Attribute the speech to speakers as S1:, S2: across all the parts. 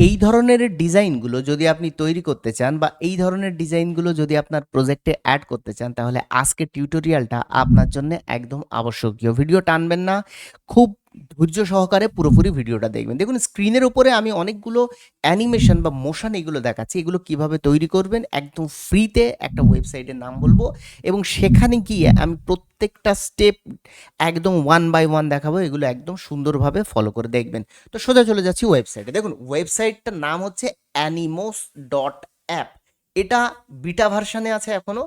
S1: এই ধরনের ডিজাইনগুলো যদি আপনি তৈরি করতে চান বা এই ধরনের ডিজাইনগুলো যদি আপনার প্রজেক্টে অ্যাড করতে চান, তাহলে আজকের টিউটোরিয়ালটা আপনার জন্য একদম আবশ্যকীয়। ভিডিও টানবেন না, খুব ধৈর্য সহকারে পুরোপুরি ভিডিওটা দেখবেন। দেখুন স্ক্রিনের উপরে আমি অনেকগুলো অ্যানিমেশন বা মোশন এগুলো দেখাচ্ছি, এগুলো কিভাবে তৈরি করবেন একদম ফ্রিতে একটা ওয়েবসাইটের নাম বলবো, এবং সেখানে গিয়ে আমি প্রত্যেকটা স্টেপ একদম ওয়ান বাই ওয়ান দেখাবো, এগুলো একদম সুন্দরভাবে ফলো করে দেখবেন। তো সোজা চলে যাচ্ছি ওয়েবসাইটে। দেখুন ওয়েবসাইটটার নাম হচ্ছে animos.app। এটা বিটা ভার্সানে আছে এখনো।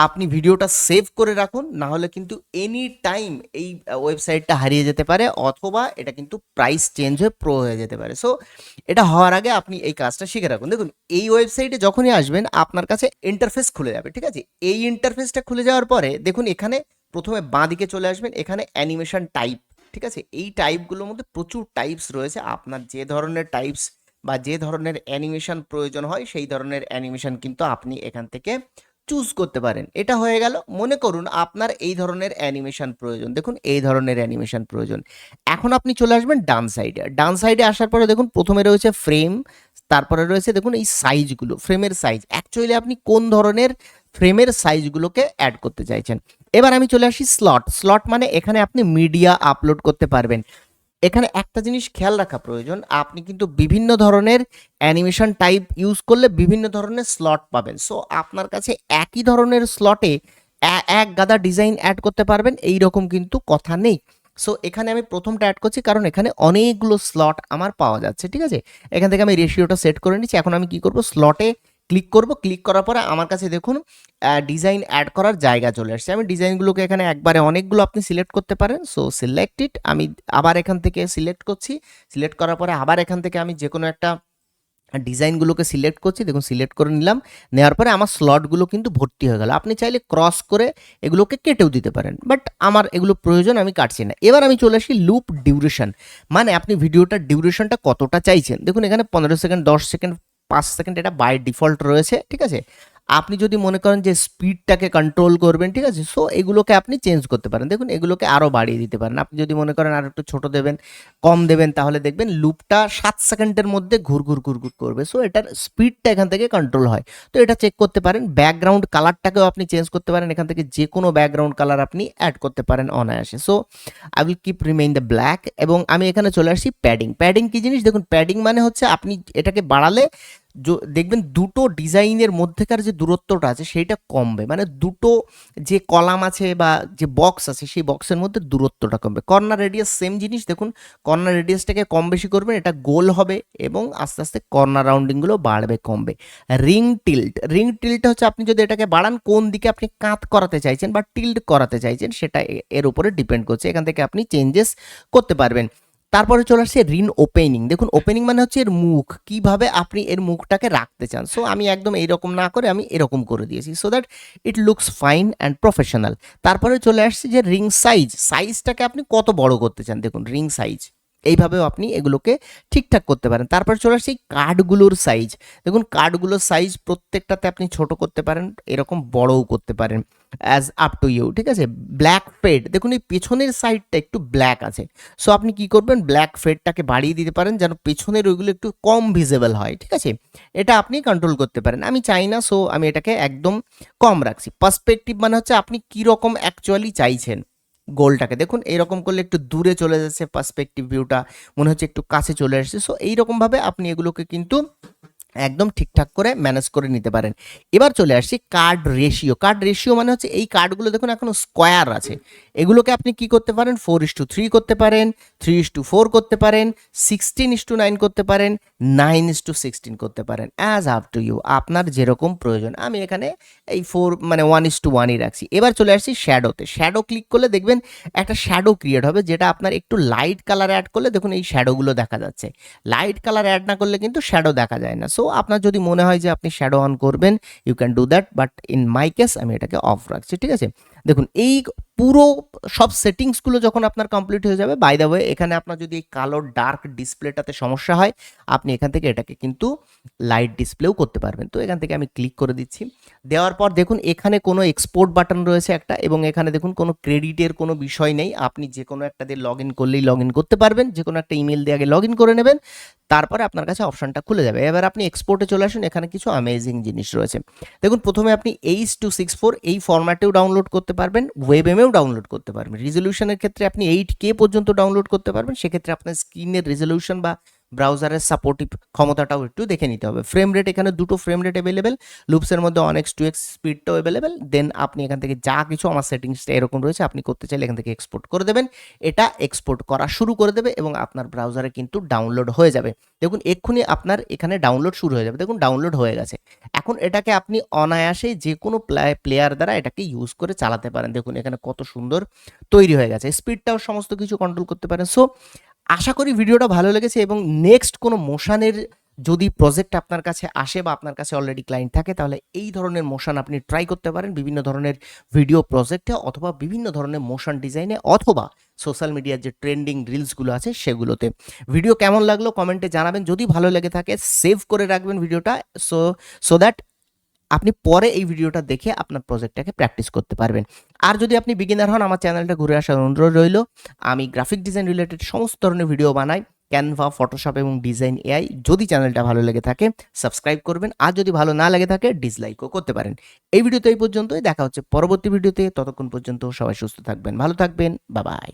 S1: আপনি ভিডিওটা সেভ করে রাখুন, না হলে কিন্তু এনি টাইম এই ওয়েবসাইটটা হারিয়ে যেতে পারে, অথবা এটা কিন্তু প্রাইস চেঞ্জ হয়ে প্রো হয়ে যেতে পারে। সো এটা হওয়ার আগে আপনি এই কাজটা শিখে রাখুন। দেখুন এই ওয়েবসাইটে যখনই আসবেন আপনার কাছে ইন্টারফেস খুলে যাবে, ঠিক আছে? এই ইন্টারফেসটা খুলে যাওয়ার পরে দেখুন এখানে প্রথমে বাঁ দিকে চলে আসবেন, এখানে অ্যানিমেশন টাইপ, ঠিক আছে? এই টাইপগুলোর মধ্যে প্রচুর টাইপস রয়েছে। আপনার যে ধরনের টাইপস বা যে ধরনের অ্যানিমেশন প্রয়োজন হয় সেই ধরনের অ্যানিমেশন কিন্তু আপনি এখান থেকে চুজ করতে পারেন। এটা হয়ে গেল। মনে করুন আপনার এই ধরনের অ্যানিমেশন প্রয়োজন, দেখুন এই ধরনের অ্যানিমেশন প্রয়োজন। এখন আপনি চলে আসবেন ডান সাইডে। ডান সাইডে আসার পরে দেখুন প্রথমে রয়েছে ফ্রেম, তারপরে রয়েছে দেখুন এই সাইজগুলো, ফ্রেমের সাইজ। অ্যাকচুয়ালি আপনি কোন ধরনের ফ্রেমের সাইজগুলোকে অ্যাড করতে চাইছেন। এবার আমি চলে আসি স্লট। স্লট মানে এখানে আপনি মিডিয়া আপলোড করতে পারবেন। এখানে একটা জিনিস খেয়াল রাখা প্রয়োজন, আপনি কিন্তু বিভিন্ন ধরনের অ্যানিমেশন টাইপ ইউজ করলে বিভিন্ন ধরনের স্লট পাবেন। সো আপনার কাছে একই ধরনের স্লটে এক গাদা ডিজাইন অ্যাড করতে পারবেন এই রকম কিন্তু কথা নেই। সো এখানে আমি প্রথমটা অ্যাড করছি কারণ এখানে অনেকগুলো স্লট আমার পাওয়া যাচ্ছে, ঠিক আছে? এখান থেকে আমি রেশিওটা সেট করে নিচ্ছি। এখন আমি কি করব, স্লটে ক্লিক করব। ক্লিক করার পরে আমার কাছে দেখুন ডিজাইন অ্যাড করার জায়গা চলে আসছে। আমি ডিজাইনগুলোকে এখানে একবারে অনেকগুলো আপনি সিলেক্ট করতে পারেন। সো সিলেক্ট ইট। আমি আবার এখান থেকে সিলেক্ট করছি। সিলেক্ট করার পরে আবার এখান থেকে আমি যে কোনো একটা ডিজাইনগুলোকে সিলেক্ট করছি। দেখুন সিলেক্ট করে নিলাম। নেওয়ার পরে আমার স্লটগুলো কিন্তু ভর্তি হয়ে গেল। আপনি চাইলে ক্রস করে এগুলোকে কেটেও দিতে পারেন, বাট আমার এগুলো প্রয়োজন, আমি কাটছি না। এবার আমি চলে আসি লুপ ডিউরেশন, মানে আপনি ভিডিওটার ডিউরেশনটা কতটা চাইছেন। দেখুন এখানে 15 সেকেন্ড, 10 সেকেন্ড, 5 সেকেন্ড এটা বাই ডিফল্ট রয়েছে, ঠিক আছে? আপনি যদি মনে করেন যে স্পিডটাকে কন্ট্রোল করবেন, ঠিক আছে, সো এগুলোকে আপনি চেঞ্জ করতে পারেন। দেখুন এগুলোকে আরও বাড়িয়ে দিতে পারেন। আপনি যদি মনে করেন আর একটু ছোট দেবেন, কম দেবেন, তাহলে দেখবেন লুপটা 7 সেকেন্ডের মধ্যে ঘুরঘুর ঘুরঘুর করবে। সো এটার স্পিডটা এখান থেকে কন্ট্রোল হয়। তো এটা চেক করতে পারেন। ব্যাকগ্রাউন্ড কালারটাকেও আপনি চেঞ্জ করতে পারেন, এখান থেকে যে কোনো ব্যাকগ্রাউন্ড কালার আপনি অ্যাড করতে পারেন অনায়াসে। So I will keep remain the black. এবং আমি এখানে চলে আসছি প্যাডিং। প্যাডিং কি জিনিস? দেখুন প্যাডিং মানে হচ্ছে আপনি এটাকে বাড়ালে দেখবেন দুটো ডিজাইনের মধ্যেকার যে দূরত্বটা আছে সেইটা কমবে, মানে দুটো যে কলাম আছে বা যে বক্স আছে সেই বক্সের মধ্যে দূরত্বটা কমবে। কর্নার রেডিয়াস সেম জিনিস। দেখুন কর্নার রেডিয়াসটাকে কম বেশি করবেন, এটা গোল হবে এবং আস্তে আস্তে কর্নার রাউন্ডিংগুলো বাড়বে কমবে। Ring tilt. রিং টিল্ট হচ্ছে আপনি যদি এটাকে বাড়ান, কোন দিকে আপনি কাত করাতে চাইছেন বা টিল্ট করাতে চাইছেন সেটা এর উপরে ডিপেন্ড করছে। এখান থেকে আপনি চেঞ্জেস করতে পারবেন। তারপরে চলে আসছে রিন ওপেনিং। দেখুন ওপেনিং মানে হচ্ছে এর মুখ, কিভাবে আপনি এর মুখটাকে রাখতে চান। সো আমি একদম এইরকম না করে আমি এরকম করে দিয়েছি, so that it looks fine and professional. তারপরে চলে আসছে যে রিং সাইজ। সাইজটাকে আপনি কত বড় করতে চান, দেখুন রিং সাইজ এইভাবেও আপনি এগুলোকে ঠিকঠাক করতে পারেন। তারপর চলে আসছে কার্ডগুলোর সাইজ। দেখুন কার্ডগুলোর সাইজ প্রত্যেকটাতে আপনি ছোট করতে পারেন, এরকম বড়ও করতে পারেন, অ্যাজ আপ টু ইউ, ঠিক আছে? ব্ল্যাক ফেড। দেখুন এই পেছনের সাইডটা একটু ব্ল্যাক আছে, সো আপনি কি করবেন, ব্ল্যাক ফেডটাকে বাড়িয়ে দিতে পারেন যেন পেছনের ওইগুলো একটু কম ভিজিবল হয়, ঠিক আছে? এটা আপনি কন্ট্রোল করতে পারেন। আমি চাই না, সো আমি এটাকে একদম কম রাখছি। পার্সপেক্টিভ মানে হচ্ছে আপনি কীরকম অ্যাকচুয়ালি চাইছেন গোলটাকে। দেখুন এইরকম করলে একটু দূরে চলে যাচ্ছে পার্সপেক্টিভ ভিউটা, মনে হচ্ছে একটু কাছে চলে আসছে। সো এইরকমভাবে আপনি এগুলোকে কিন্তু একদম ঠিকঠাক করে ম্যানেজ করে নিতে পারেন। এবার চলে আসছি কার্ড রেশিও। কার্ড রেশিও মানে হচ্ছে এই কার্ডগুলো দেখুন এখনো স্কোয়ার আছে, এগুলোকে আপনি কি করতে পারেন, 4:3 করতে পারেন, 3:4 করতে পারেন, 16:9 করতে পারেন, 9:16 করতে পারেন, অ্যাজ আপ টু ইউ, আপনার যেরকম প্রয়োজন। আমি এখানে এই 4 মানে 1:1ই রাখছি। এবার চলে আসছি শ্যাডোতে। শ্যাডো ক্লিক করলে দেখবেন একটা শ্যাডো ক্রিয়েট হবে, যেটা আপনার একটু লাইট কালার অ্যাড করলে দেখুন এই শ্যাডোগুলো দেখা যাচ্ছে। লাইট কালার অ্যাড না করলে কিন্তু শ্যাডো দেখা যায় না। সো আপনার যদি মনে হয় যে আপনি শ্যাডো অন করবেন, you can do that, but in my case আমি এটাকে অফ রাখছি, ঠিক আছে? দেখুন এই পুরো সব সেটিংসগুলো যখন আপনার কমপ্লিট হয়ে যাবে, বাই দ্য ওয়ে এখানে আপনার যদি এই কালো ডার্ক ডিসপ্লেটাতে সমস্যা হয়, আপনি এখান থেকে এটাকে কিন্তু লাইট ডিসপ্লেও করতে পারবেন। তো এখান থেকে আমি ক্লিক করে দিচ্ছি। দেওয়ার পর দেখুন এখানে কোনো এক্সপোর্ট বাটন রয়েছে একটা, এবং এখানে দেখুন কোনো ক্রেডিটের কোনো বিষয় নেই। আপনি যে কোনো একটা দিয়ে লগ ইন করলেই লগ ইন করতে পারবেন। যে কোনো একটা ইমেল দিয়ে আগে লগ ইন করে নেবেন, তারপরে আপনার কাছে অপশনটা খুলে যাবে। এবার আপনি এক্সপোর্টে চলে আসুন, এখানে কিছু অ্যামেজিং জিনিস রয়েছে। দেখুন প্রথমে আপনি H.264 এই ফরম্যাটেও ডাউনলোড করতে পারবেন, ওয়েবএমেও ডাউনলোড করতে পারবেন। রেজলিউশনের ক্ষেত্রে আপনি 8K পর্যন্ত ডাউনলোড করতে পারবেন। সেক্ষেত্রে আপনার স্ক্রিনের রেজলিউশন বা ব্রাউজারের সাপোর্টিভ ক্ষমতাটাও একটু দেখে নিতে হবে। ফ্রেম রেট এখানে দুটো ফ্রেম রেট অ্যাভেলেবেল, লুপসের মধ্যে 1x 2x স্পিডটাও অ্যাভেলেবেল। দেন আপনি এখান থেকে যা কিছু, আমার সেটিংসটা এরকম রয়েছে, আপনি করতে চাইলে এখান থেকে এক্সপোর্ট করে দেবেন। এটা এক্সপোর্ট করা শুরু করে দেবে এবং আপনার ব্রাউজারে কিন্তু ডাউনলোড হয়ে যাবে। দেখুন এক্ষুনি আপনার এখানে ডাউনলোড শুরু হয়ে যাবে। দেখুন ডাউনলোড হয়ে গেছে। এখন এটাকে আপনি অনায়াসে যে কোনো প্লেয়ার দ্বারা এটাকে ইউজ করে চালাতে পারেন। দেখুন এখানে কত সুন্দর তৈরি হয়ে গেছে, স্পিডটাও সমস্ত কিছু কন্ট্রোল করতে পারেন। সো আশা করি ভিডিওটা ভালো লেগেছে, এবং নেক্সট কোনো মোশনের যদি প্রজেক্ট আপনার কাছে আসে বা আপনার কাছে অলরেডি ক্লায়েন্ট থাকে, তাহলে এই ধরনের মোশন আপনি ট্রাই করতে পারেন বিভিন্ন ধরনের ভিডিও প্রজেক্টে, অথবা বিভিন্ন ধরনের মোশন ডিজাইনে, অথবা সোশ্যাল মিডিয়ার যে ট্রেন্ডিং রিলসগুলো আছে সেগুলোতে। ভিডিও কেমন লাগলো কমেন্টে জানাবেন। যদি ভালো লেগে থাকে সেভ করে রাখবেন ভিডিওটা, সো সো দ্যাট আপনি পরে এই ভিডিওটা দেখে আপনার প্রজেক্টটাকে প্র্যাকটিস করতে পারবেন। আর যদি আপনি বিগিনার হন, আমার চ্যানেলটা ঘুরে আসার অনুরোধ রইল। আমি গ্রাফিক ডিজাইন রিলেটেড সমস্ত ধরনের ভিডিও বানাই, ক্যানভা, ফটোশপ এবং ডিজাইন এআই। যদি চ্যানেলটা ভালো লেগে থাকে সাবস্ক্রাইব করবেন, আর যদি ভালো না লেগে থাকে ডিসলাইকও করতে পারেন। এই ভিডিওতে এই পর্যন্তই, দেখা হচ্ছে পরবর্তী ভিডিওতে। ততক্ষণ পর্যন্ত সবাই সুস্থ থাকবেন, ভালো থাকবেন, বাই বাই।